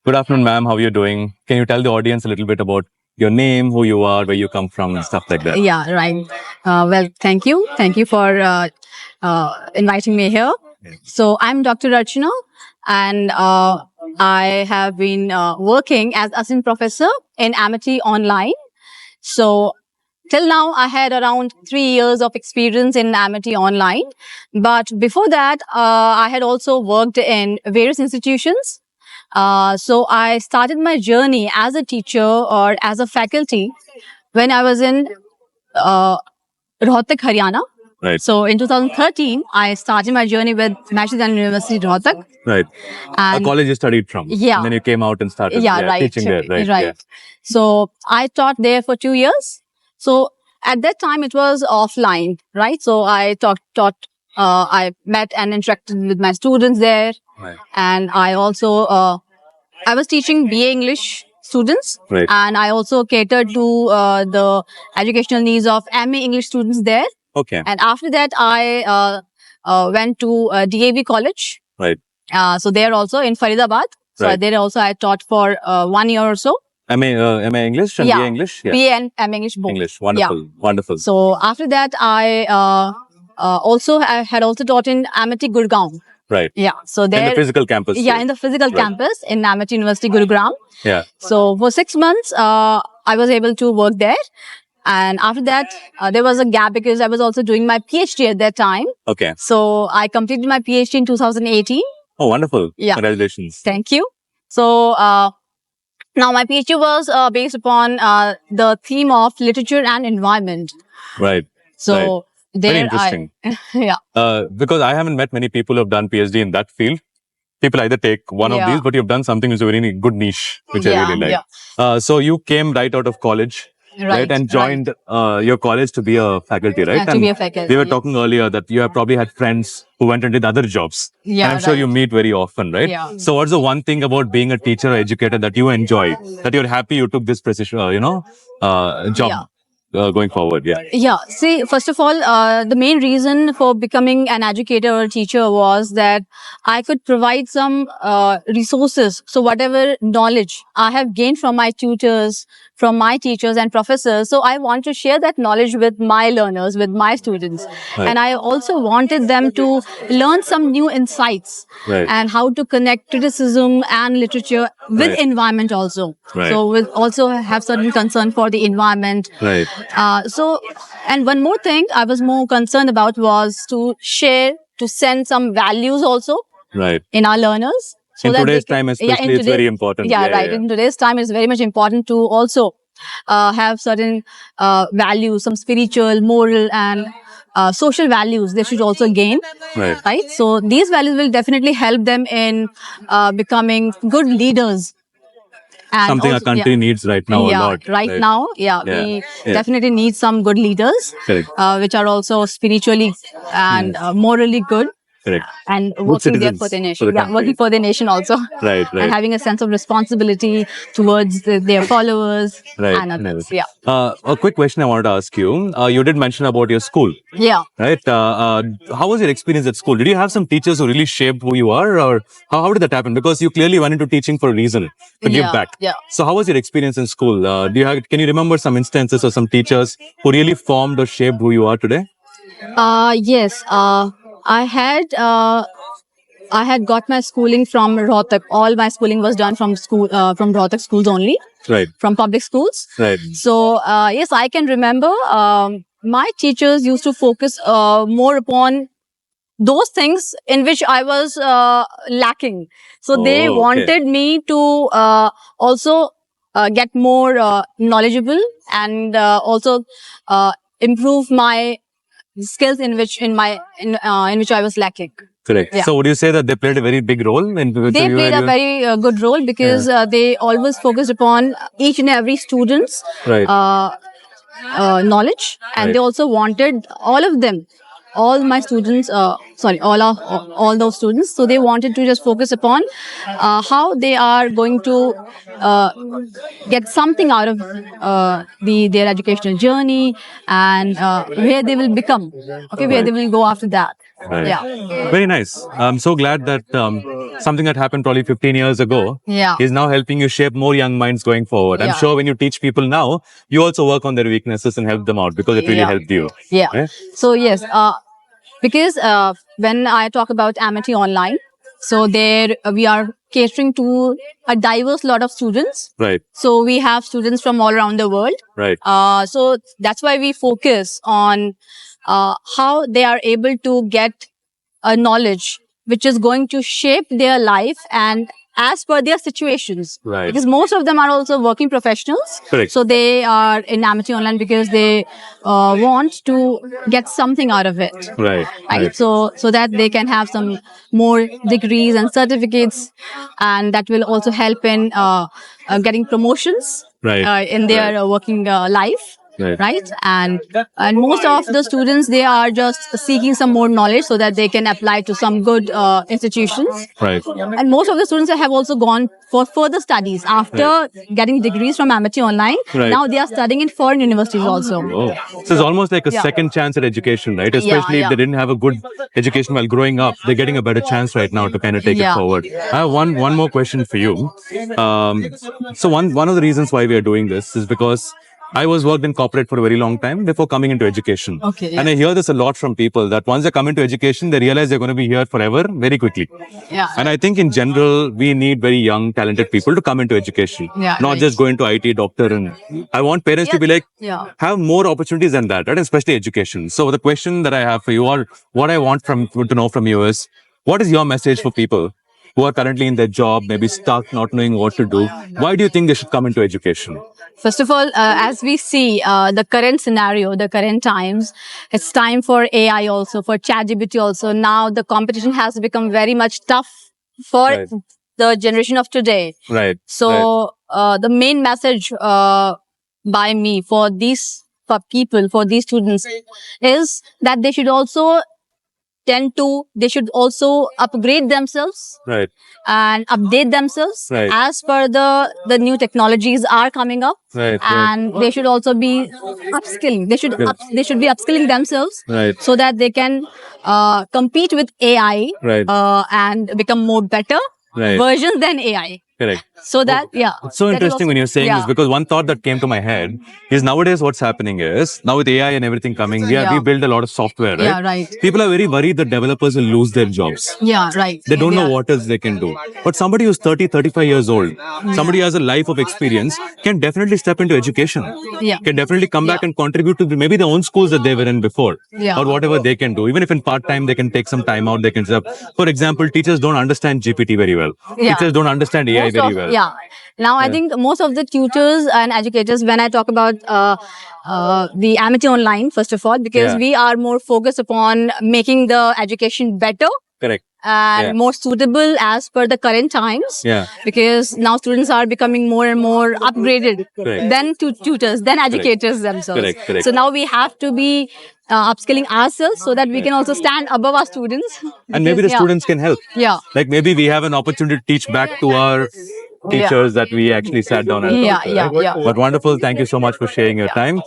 Good afternoon, ma'am. How are you doing? Can you tell the audience a little bit about your name, who you are, where you come from, and stuff like that? Yeah, right. Well, thank you. Thank you for inviting me here. So I'm Dr. Archana, and I have been working as assistant professor in Amity Online. So till now, I had around 3 years of experience in Amity Online. But before that, I had also worked in various institutions. So I started my journey as a teacher or as a faculty when I was in Rohtak, Haryana. Right. So in 2013, I started my journey with Mahidol University, Rohtak. Right. A And college you studied from. Yeah. And then you came out and started right. teaching there. Right. Right. Yeah. So I taught there for 2 years. So at that time, it was offline, right? So I I met and interacted with my students there. Right. And I also, I was teaching BA English students. Right. And I also catered to the educational needs of MA English students there. Okay. And after that, I went to DAV College. Right. So there also in Faridabad. So Right. there also I taught for 1 year or so. MA English and Yeah. BA English? Yeah. BA and MA English both. English. Wonderful. Wonderful. So after that, I I had also taught in Amity Gurgaon. Right. Yeah. So In there. the physical campus. Yeah, too. in the physical Right. campus in Amity University Gurugram. Yeah. So for 6 months, I was able to work there. And after that, there was a gap because I was also doing my PhD at that time. Okay. So I completed my PhD in 2018. Oh, wonderful. Yeah. Congratulations. Thank you. So now my PhD was based upon the theme of literature and environment. Right. So there Very interesting. yeah. Because I haven't met many people who have done PhD in that field. People either take one of Yeah. these, but you've done something which is a very good niche, which I Yeah, really like. yeah. So you came right out of college, right? And joined your college to be a faculty, right? Yeah, to And be a faculty. we were talking earlier that you have probably had friends who went and did other jobs. Yeah, And I'm sure right. you meet very often, right? Yeah. So what's the one thing about being a teacher or educator that you enjoy, that you're happy you took this precision, job going forward? Yeah. Yeah. See, first of all, the main reason for becoming an educator or teacher was that I could provide some resources. So whatever knowledge I have gained from my tutors, from my teachers and professors, so I want to share that knowledge with my learners, with my students. Right. And I also wanted them to learn some new insights Right. and how to connect criticism and literature with Right. environment also. Right. So we'll also have certain concern for the environment. Right. And one more thing I was more concerned about was to send some values also Right. in our learners. In that they today's can- time, in especially, it's very important. Yeah, right. In today's time, it's very much important to also have certain values, some spiritual, moral, and social values they should also gain. Right. Right. So these values will definitely help them in becoming good leaders. And Something our also- country needs right now a lot. Right now, Yeah. we Yeah. definitely need some good leaders, Correct. which are also spiritually and morally good Correct. and working there citizens for the for nation. the Yeah, country. working for the nation also. Right. Right. And having a sense of responsibility towards their followers Right. and others. Yeah. A quick question I wanted to ask you. You did mention about your school, Yeah. right? How was your experience at school? Did you have some teachers who really shaped who you are, or how did that happen? Because you clearly went into teaching for a reason, to give Yeah, back. yeah. So how was your experience in school? Can you remember some instances or some teachers who really formed or shaped who you are today? Yes. I had got my schooling from Rohtak. All my schooling was done from Rohtak schools only, Right. from public schools. Right. So, yes, I can remember my teachers used to focus more upon those things in which I was lacking. So they Oh, okay. wanted me to also get more knowledgeable and also improve my skills in which I was lacking. Correct. Yeah. So would you say that they played a very big role in They played a very good role because they always focused upon each and every student's Right. knowledge, and Right. they also wanted all of them, all my students, all those students. So they wanted to just focus upon how they are going to get something out of their educational journey, and where they will become, where they will go after that. Right. Yeah. Very nice. I'm so glad that something that happened probably 15 years ago Yeah. is now helping you shape more young minds going forward. I'm Yeah. sure when you teach people now, you also work on their weaknesses and help them out because it really Yeah. helped you. Yeah. Right? So yes, because when I talk about Amity Online, so there we are catering to a diverse lot of students. Right. So we have students from all around the world. Right. So that's why we focus on how they are able to get a knowledge which is going to shape their life and as per their situations. Right. Because most of them are also working professionals. Correct. So they are in Amity Online because they want to get something out of it. Right. Right. So that they can have some more degrees and certificates, and that will also help in getting promotions Right. in their working life. Right. And most of the students, they are just seeking some more knowledge so that they can apply to some good institutions. Right. And most of the students have also gone for further studies after getting degrees from Amity Online. Right. Now they are studying in foreign universities also. Oh, so it's almost like a Yeah. second chance at education, right? Especially if yeah. they didn't have a good education while growing up, they're getting a better chance right now to kind of take it Yeah. forward. I have one more question for you. So one of the reasons why we are doing this is because I was worked in corporate for a very long time before coming into education. Okay, yeah. And I hear this a lot from people that once they come into education, they realize they're going to be here forever very quickly. Yeah. And I think in general, we need very young, talented people to come into education. Yeah, not right. just go into IT, doctor. And I want parents to be like, Yeah. have more opportunities than that, right? Especially education. So the question that I have for you, or what I want to know from you is, what is your message for people who are currently in their job, maybe stuck, not knowing what to do? Why do you think they should come into education? First of all, as we see the current scenario, the current times, it's time for AI also, for ChatGPT also. Now the competition has become very much tough for Right. the generation of today. Right. So the main message by me for these people, for these students, is that they should also upgrade themselves Right. and update themselves Right. as per the new technologies are coming up. Right. And they should also be upskilling. They should they should be upskilling themselves Right. so that they can compete with AI Right. and become more better Right. versions than AI. Correct. So that It's so that is interesting also- when you're saying yeah. this, because one thought that came to my head is nowadays what's happening is, now with AI and everything coming, we Yeah. build a lot of software, right? Yeah, right. People are very worried that developers will lose their jobs. Yeah, right. They don't know Yeah. what else they can do. But somebody who's 30, 35 years old, somebody who has a life of experience, can definitely step into education. Yeah. Can definitely come back and contribute to maybe their own schools that they were in before. Yeah. Or whatever they can do. Even if in part-time, they can take some time out, they can step. For example, teachers don't understand GPT very well. Yeah. Teachers don't understand AI Most very of- well. Yeah. Now, I think most of the tutors and educators, when I talk about the Amity Online, first of all, because Yeah. we are more focused upon making the education better Correct. and Yeah. more suitable as per the current times. Yeah. Because now students are becoming more and more upgraded Correct. than tutors, than educators themselves. Correct. So now we have to be upskilling ourselves so that we can also stand above our students. And maybe the Because, yeah. students can help. Yeah. Like maybe we have an opportunity to teach back to our teachers that we actually sat down and Yeah, talked to, yeah, right? yeah. But wonderful. Thank you so much for sharing your time.